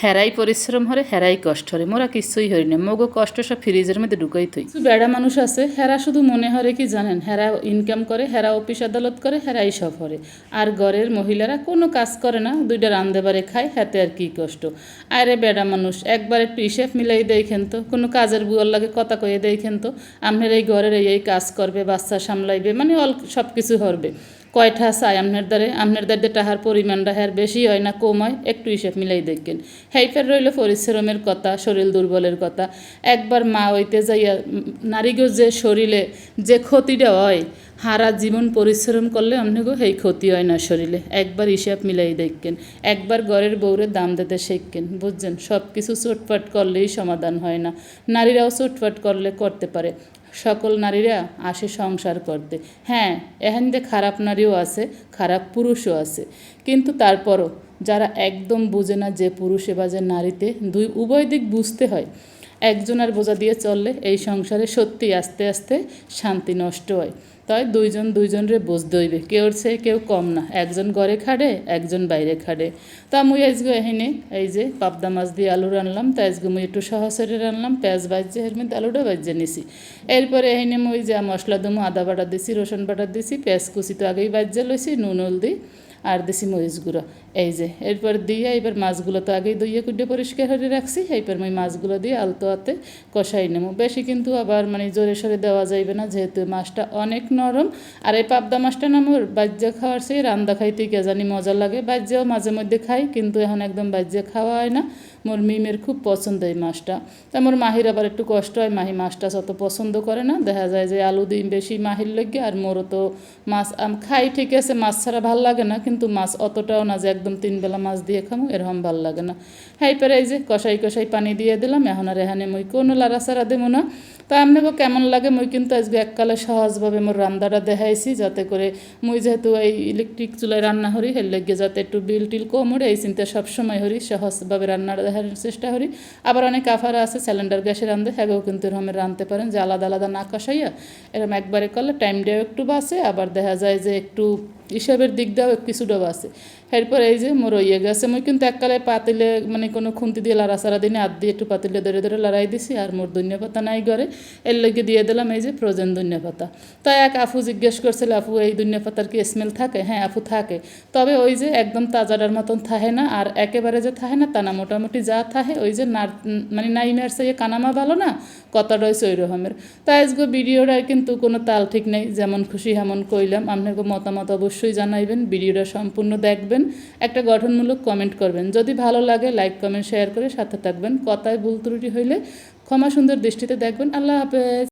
হেরাই পরিশ্রম হরে হেরাই কষ্ট হরে মোরা কিছুই হরি না মগো কষ্ট সব ফ্রিজের মধ্যে ঢুকাই থই। বেড়া মানুষ আছে হেরা শুধু মনে হরে কি জানেন, হেরা ইনকাম করে, হেরা অফিস আদালত করে, হেরাই সব হরে। আর ঘরের মহিলারা কোনো কাজ করে না, দুইটা রান্ধে বারে খায়, হাতে আর কি কষ্ট। আরে বেড়া মানুষ একবার একটু হিসেব মিলাই দেখেন তো, কোনো কাজের বুয়ার লাগে কথা কয়ে দেখেন তো, আপনার এই ঘরের এই কাজ করবে, বাচ্চা সামলাইবে, মানে সব কিছু হরবে। কয়টা চাই আপনার দ্বারে টাহার পরিমাণটা হ্যার বেশি হয় না কম হয়, একটু হিসেব মিলাই দেখেন। হেইফের রইল পরিশ্রমের কথা, শরীর দুর্বলের কথা। একবার মা হইতে যাইয়া নারীগো যে শরীরে যে ক্ষতিটা হয়, হারা জীবন পরিশ্রম করলে আপনাকেও সেই ক্ষতি হয় না শরীরে। একবার হিসাব মিলাই দেখেন, একবার ঘরের বউরে দাম দিতে শেখেন, বুঝছেন? সব কিছু চটপট করলেই সমাধান হয় না, নারীরাও চটপট করলে করতে পারে। সকল নারীরা আসে সংসার করতে। হ্যাঁ, এখানে খারাপ নারীও আছে, খারাপ পুরুষও আছে, কিন্তু তারপরও যারা একদম বুঝে না যে পুরুষে বা যে নারীতে, উভয় দিক বুঝতে হয়। একজনের বোঝা দিয়ে চললে এই সংসারে সত্যি আস্তে আস্তে শান্তি নষ্ট হয়। তাই দুইজনরে বুঝতে হইবে, কেউর চেয়ে কেউ কম না। একজন ঘরে খাড়ে, একজন বাইরে খাড়ে। তা মুই আজকে এখানে এই যে পাবদা মাছ দিয়ে আলু রানলাম, তা আজকে মুই একটু সহসরে রানলাম, পেঁয়াজ ভাজছে, এর মধ্যে আলুটা ভাজছে নিছি। এরপরে এখানে মুই যা মশলা দমু, আদা বাটা দিছি, রসুন বাটা দিছি, পেঁয়াজ কুচি তো আগেই ভাজছে লইছি, নুন হলদি আর দিছি মরিচ গুঁড়ো। এই যে এরপর দিয়ে এবার মাছগুলো তো আগেই দইয়ে কুটে পরিষ্কার করে রাখছি, এরপর আমি মাছগুলো দিয়ে আলতো হাতে কষাই নেব। বেশি কিন্তু আবার মানে জোরে সরে দেওয়া যাইবে না, যেহেতু মাছটা অনেক নরম। আর এই পাবদা মাছটা না মোর বাজ্যা খাওয়ার চেয়ে রান্দা খাইতে কে জানি মজা লাগে। বাজ্যাও মাঝে মধ্যে খাই, কিন্তু এখন একদম বাজ্যা খাওয়া হয় না। মোর মিমের খুব পছন্দ এই মাছটা। তা মোর মাহির আবার একটু কষ্ট হয়, মাহি মাছটা অত পছন্দ করে না। দেখা যায় যে আলু দিই বেশি মাহির লাগে, আর মোরও তো মাছ খাই ঠিক আছে, মাছ ছাড়া ভাল লাগে না, কিন্তু মাছ অতটাও না যে একদম 3 বেলা মাছ দিয়ে খামো, এরকম ভাল লাগে না। হ্যাঁ, এরপরে এই যে কষাই পানি দিয়ে দিলাম। এখন আর এখানে মুই কোনো লাড়াচাড়া দেবো না। তা আপনাকে কেমন লাগে, মুই কিন্তু আজকে এককালে সহজভাবে মোর রান্নাটা দেখাইছি, যাতে করে মুই যেহেতু এই ইলেকট্রিক চুলায় রান্না করি, এর লেগে যাতে একটু বিল টিল কম ওঠে, এই চিন্তা সবসময় করি, সহজভাবে রান্নাটা দেখার চেষ্টা করি। আবার অনেক আফারা আছে সিলিন্ডার গ্যাসে রান্ধে, হ্যাগেও কিন্তু এরকম রাঁধতে পারেন, যে আলাদা আলাদা না কষাইয়া এরকম একবারে করলে টাইমটাও একটু বাঁচে, আবার দেখা যায় যে একটু হিসাবের দিক দিয়েও কিছুটা বাঁচে। এরপর এই যে মোর ইয়ে গেছে, মুই কিন্তু এককালে পাতিলে মানে কোনো খুন্তি দিয়ে লাড়াচাড়া দিনে হাত দিয়ে একটু পাতিলে ধরে ধরে লড়াই দিছি। আর মোর ধনিয়া পাতা নাই ঘরে, এর লেগে দিয়ে দিলাম এই যে ফ্রোজেন ধনিয়া পাতা। তাই এক আপু জিজ্ঞেস করছিল, আপু এই ধনিয়া পাতার কি স্মেল থাকে? হ্যাঁ আপু থাকে, তবে ওই যে একদম তাজাটার মতন থাকে না, আর একেবারে যে থাকে না তা না, মোটামুটি যা থাকে ওই যে মানে নাইমের চেয়ে কানামা ভালো না, কথাটা হয়েছে ওই রকমের। তাই আজকে ভিডিওটা কিন্তু কোনো তাল ঠিক নেই, যেমন খুশি হেমন কইলাম। আপনাকে মতামত অবশ্যই জানাইবেন, ভিডিওটা সম্পূর্ণ দেখবেন, একটা গঠনমূলক কমেন্ট করবেন। যদি ভালো লাগে লাইক কমেন্ট শেয়ার করে সাথে থাকবেন। কথায় ভুল ত্রুটি হইলে ক্ষমা সুন্দর দৃষ্টিতে দেখবেন। আল্লাহ হাফেজ।